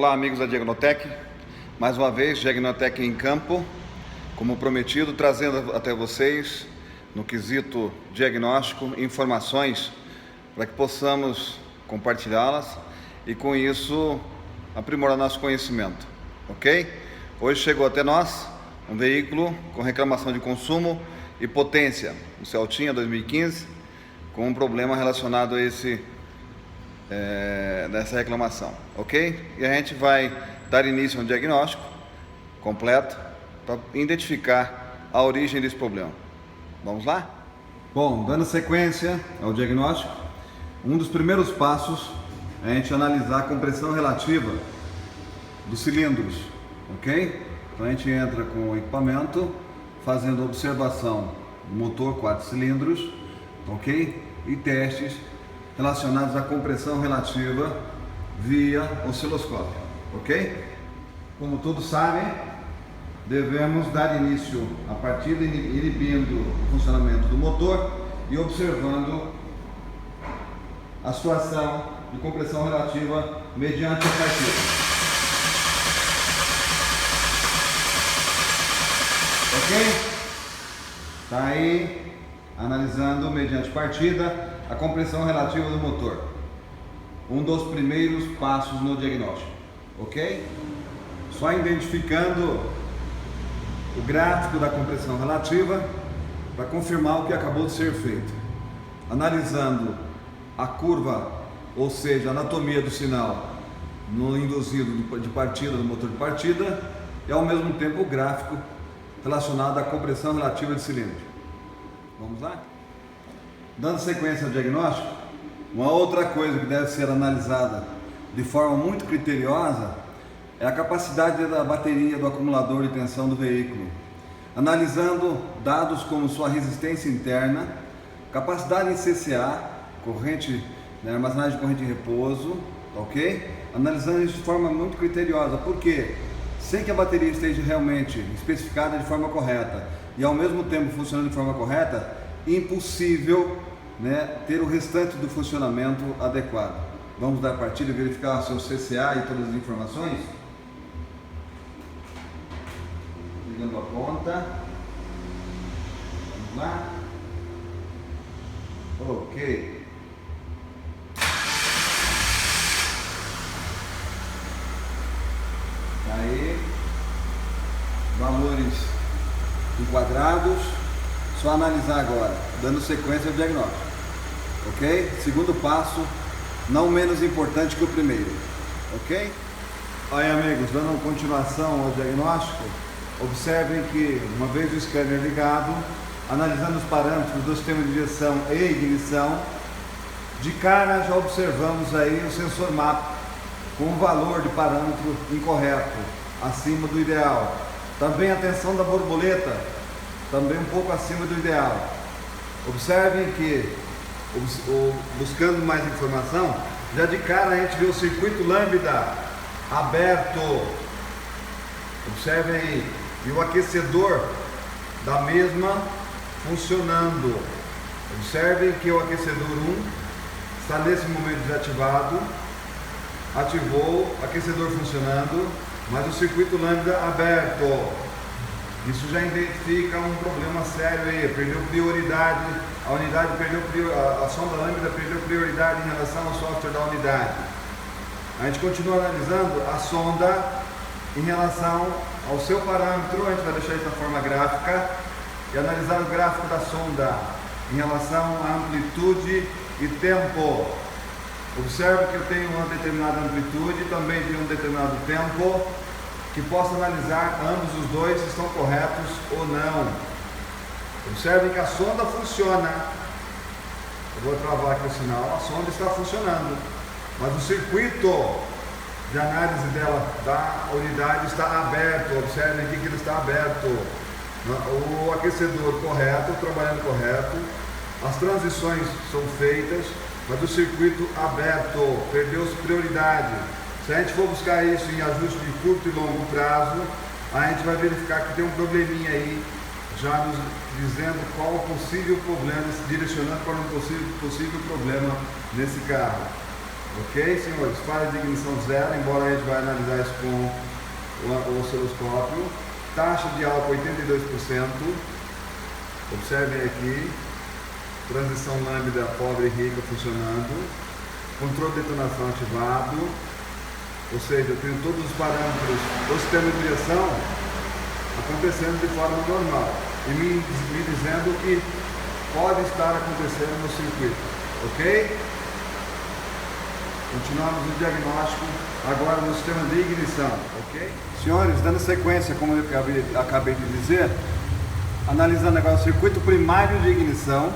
Olá, amigos da Diagnotec, mais uma vez Diagnotec em campo, como prometido, trazendo até vocês, no quesito diagnóstico, informações para que possamos compartilhá-las e com isso aprimorar nosso conhecimento, ok? Hoje chegou até nós um veículo com reclamação de consumo e potência, o Celtinha 2015, com um problema relacionado a dessa reclamação, ok? E a gente vai dar início a um diagnóstico completo para identificar a origem desse problema. Vamos lá? Bom, dando sequência ao diagnóstico, um dos primeiros passos é a gente analisar a compressão relativa dos cilindros, ok? Então a gente entra com o equipamento, fazendo observação do motor 4 cilindros, ok? E testes relacionados à compressão relativa via osciloscópio, ok? Como todos sabem, devemos dar início a partida inibindo o funcionamento do motor e observando a situação de compressão relativa mediante a partida. Ok? Está aí analisando mediante partida a compressão relativa do motor. Um dos primeiros passos no diagnóstico, ok? Só identificando o gráfico da compressão relativa para confirmar o que acabou de ser feito. Analisando a curva, ou seja, a anatomia do sinal no induzido de partida do motor de partida e ao mesmo tempo o gráfico relacionado à compressão relativa de cilindro. Vamos lá? Dando sequência ao diagnóstico, uma outra coisa que deve ser analisada de forma muito criteriosa é a capacidade da bateria do acumulador de tensão do veículo, analisando dados como sua resistência interna, capacidade em CCA, corrente, armazenagem de corrente em repouso, ok? Analisando isso de forma muito criteriosa, porque sem que a bateria esteja realmente especificada de forma correta e ao mesmo tempo funcionando de forma correta, impossível ter o restante do funcionamento adequado. Vamos dar partida e verificar o seu CCA e todas as informações. Ligando a ponta. Vamos lá. Ok. Aí, valores enquadrados. Só analisar agora, dando sequência ao diagnóstico, ok? Segundo passo, não menos importante que o primeiro, ok? Aí, amigos, dando continuação ao diagnóstico, observem que, uma vez o scanner ligado, analisando os parâmetros do sistema de injeção e ignição, de cara já observamos aí o sensor MAP com um valor de parâmetro incorreto, acima do ideal. Também a tensão da borboleta, também um pouco acima do ideal. Observem que, buscando mais informação, já de cara a gente vê o circuito lambda aberto. Observem aí, e o aquecedor da mesma funcionando. Observem que o aquecedor 1 está nesse momento desativado, ativou, aquecedor funcionando, mas o circuito lambda aberto. Isso já identifica um problema sério aí, perdeu prioridade, a unidade perdeu, a sonda lambda perdeu prioridade em relação ao software da unidade. A gente continua analisando a sonda em relação ao seu parâmetro, a gente vai deixar isso na forma gráfica, e analisar o gráfico da sonda em relação à amplitude e tempo. Observe que eu tenho uma determinada amplitude, também tenho um determinado tempo, que possa analisar ambos os dois se estão corretos ou não. Observem que a sonda funciona. Eu vou travar aqui o sinal, a sonda está funcionando, mas o circuito de análise dela da unidade está aberto. Observem aqui que ele está aberto. O aquecedor correto, trabalhando correto, as transições são feitas, mas o circuito aberto, perdeu-se prioridade. Se a gente for buscar isso em ajuste de curto e longo prazo, a gente vai verificar que tem um probleminha aí, já nos dizendo qual o possível problema, direcionando para um possível problema nesse carro. Ok, senhores? Falha de ignição zero, embora a gente vai analisar isso com o osciloscópio. Taxa de álcool 82%. Observem aqui. Transição lambda pobre e rica funcionando. Controle de detonação ativado. Ou seja, eu tenho todos os parâmetros do sistema de direção acontecendo de forma normal. E me dizendo que pode estar acontecendo no circuito. Ok? Continuamos o diagnóstico agora no sistema de ignição, ok? Senhores, dando sequência, como eu acabei de dizer, analisando agora o circuito primário de ignição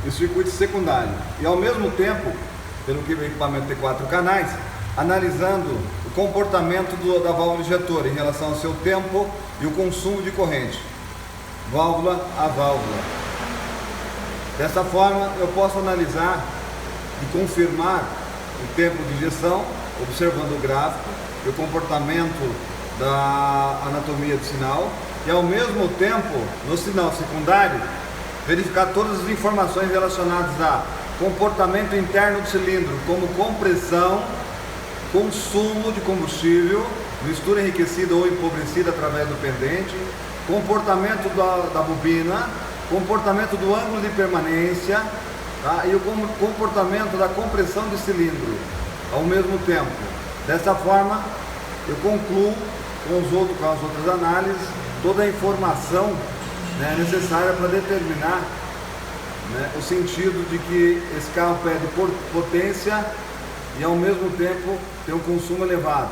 e o circuito secundário. E ao mesmo tempo, pelo que o equipamento tem 4 canais, analisando o comportamento da válvula injetora em relação ao seu tempo e o consumo de corrente, válvula a válvula. Dessa forma, eu posso analisar e confirmar o tempo de injeção, observando o gráfico e o comportamento da anatomia do sinal, e ao mesmo tempo, no sinal secundário, verificar todas as informações relacionadas a comportamento interno do cilindro, como compressão, consumo de combustível, mistura enriquecida ou empobrecida através do pendente, comportamento da bobina, comportamento do ângulo de permanência, tá? E o comportamento da compressão de cilindro ao mesmo tempo. Dessa forma, eu concluo com as outras análises toda a informação, né, necessária para determinar, né, o sentido de que esse carro pede potência e ao mesmo tempo tem um consumo elevado.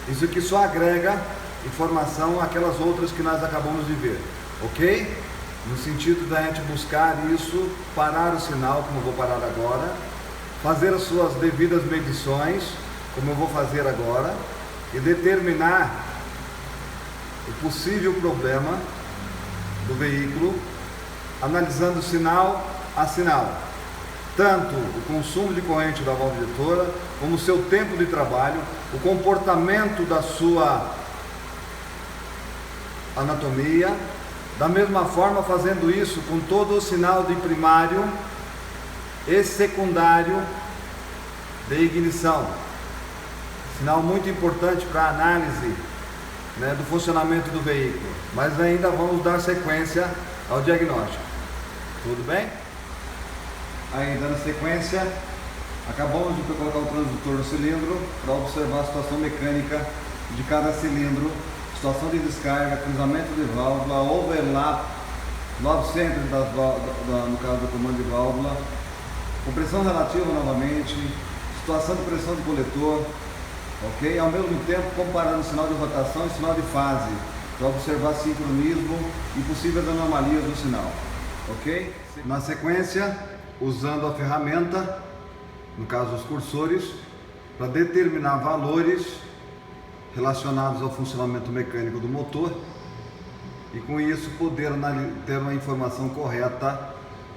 Isso aqui só agrega informação àquelas outras que nós acabamos de ver, ok? No sentido da gente buscar isso, parar o sinal, como eu vou parar agora, fazer as suas devidas medições, como eu vou fazer agora, e determinar o possível problema do veículo, analisando sinal a sinal, tanto o consumo de corrente da válvula injetora, como o seu tempo de trabalho, o comportamento da sua anatomia, da mesma forma fazendo isso com todo o sinal de primário e secundário de ignição. Sinal muito importante para a análise, né, do funcionamento do veículo. Mas ainda vamos dar sequência ao diagnóstico. Tudo bem? Aí, dando sequência, acabamos de colocar o transdutor no cilindro para observar a situação mecânica de cada cilindro, situação de descarga, cruzamento de válvula, overlap, lobe center no caso do comando de válvula, compressão relativa novamente, situação de pressão de coletor, ok? Ao mesmo tempo comparando o sinal de rotação e o sinal de fase, para observar sincronismo e possíveis anomalias do sinal, ok? Na sequência, usando a ferramenta, no caso os cursores, para determinar valores relacionados ao funcionamento mecânico do motor e com isso poder ter uma informação correta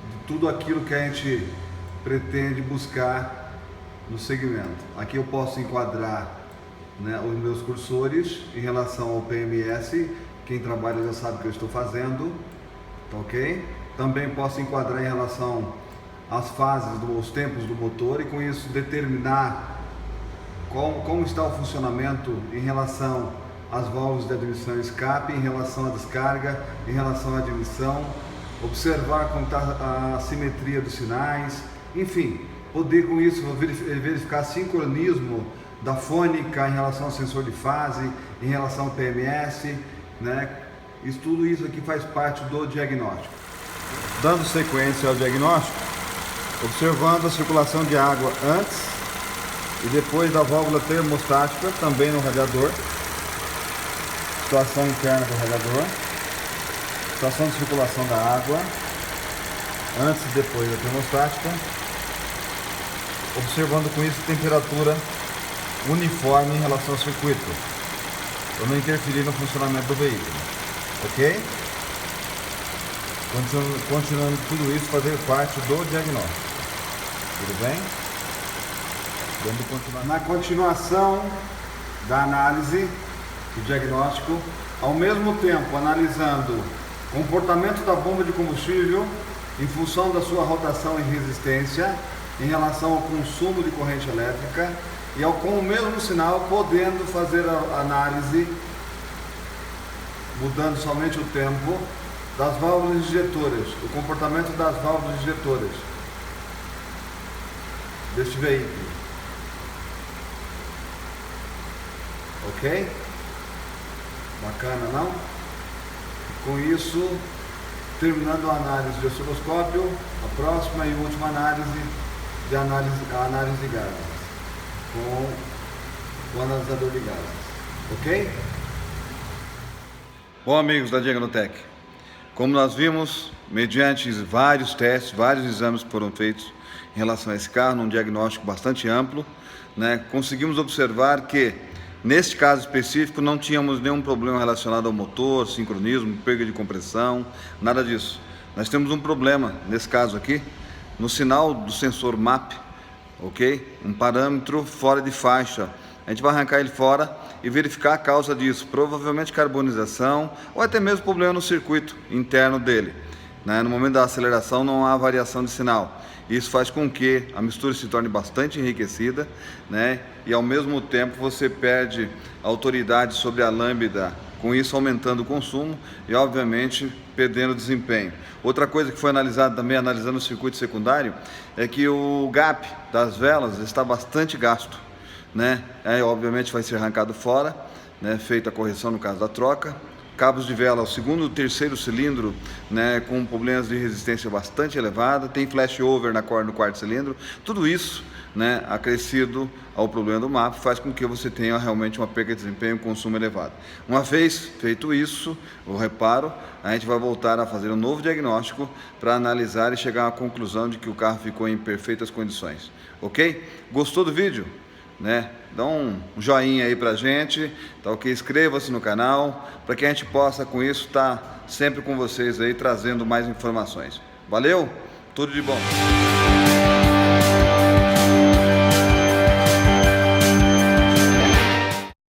de tudo aquilo que a gente pretende buscar no segmento. Aqui eu posso enquadrar, né, os meus cursores em relação ao PMS, quem trabalha já sabe o que eu estou fazendo, tá ok? Também posso enquadrar em relação às fases, os tempos do motor e com isso determinar como está o funcionamento em relação às válvulas de admissão e escape, em relação à descarga, em relação à admissão, observar como está a simetria dos sinais, enfim, poder com isso verificar sincronismo da fônica em relação ao sensor de fase, em relação ao PMS, né? Tudo isso aqui faz parte do diagnóstico. Dando sequência ao diagnóstico, observando a circulação de água antes e depois da válvula termostática, também no radiador, situação interna do radiador, situação de circulação da água, antes e depois da termostática, observando com isso temperatura uniforme em relação ao circuito, para não interferir no funcionamento do veículo, ok? Continuando tudo isso, fazer parte do diagnóstico, tudo bem? Na continuação da análise do diagnóstico, ao mesmo tempo analisando o comportamento da bomba de combustível em função da sua rotação e resistência, em relação ao consumo de corrente elétrica e com o mesmo sinal podendo fazer a análise, mudando somente o tempo, das válvulas injetoras, o comportamento das válvulas injetoras deste veículo. Ok? Bacana, não? Com isso, terminando a análise de osciloscópio, a próxima e última análise de análise de gases com o analisador de gases. Ok? Bom, amigos da Diagnotec, como nós vimos, mediante vários testes, vários exames que foram feitos em relação a esse carro, num diagnóstico bastante amplo, né, conseguimos observar que, neste caso específico, não tínhamos nenhum problema relacionado ao motor, sincronismo, perda de compressão, nada disso. Nós temos um problema, nesse caso aqui, no sinal do sensor MAP, ok? Um parâmetro fora de faixa. A gente vai arrancar ele fora e verificar a causa disso, provavelmente carbonização ou até mesmo problema no circuito interno dele, né? No momento da aceleração não há variação de sinal. Isso faz com que a mistura se torne bastante enriquecida, né? E ao mesmo tempo você perde autoridade sobre a lâmpada, com isso aumentando o consumo e obviamente perdendo desempenho. Outra coisa que foi analisada também, analisando o circuito secundário, é que o gap das velas está bastante gasto, né? Obviamente vai ser arrancado fora, né? Feita a correção no caso da troca. Cabos de vela ao segundo e terceiro cilindro, né, com problemas de resistência bastante elevada, tem flashover no quarto cilindro, tudo isso, né, acrescido ao problema do MAP, faz com que você tenha realmente uma perda de desempenho e consumo elevado. Uma vez feito isso, o reparo, a gente vai voltar a fazer um novo diagnóstico para analisar e chegar à conclusão de que o carro ficou em perfeitas condições. Ok? Gostou do vídeo? Né? Dá um joinha aí pra gente, tá ok? Inscreva-se no canal, para que a gente possa com isso estar sempre com vocês aí, trazendo mais informações. Valeu? Tudo de bom!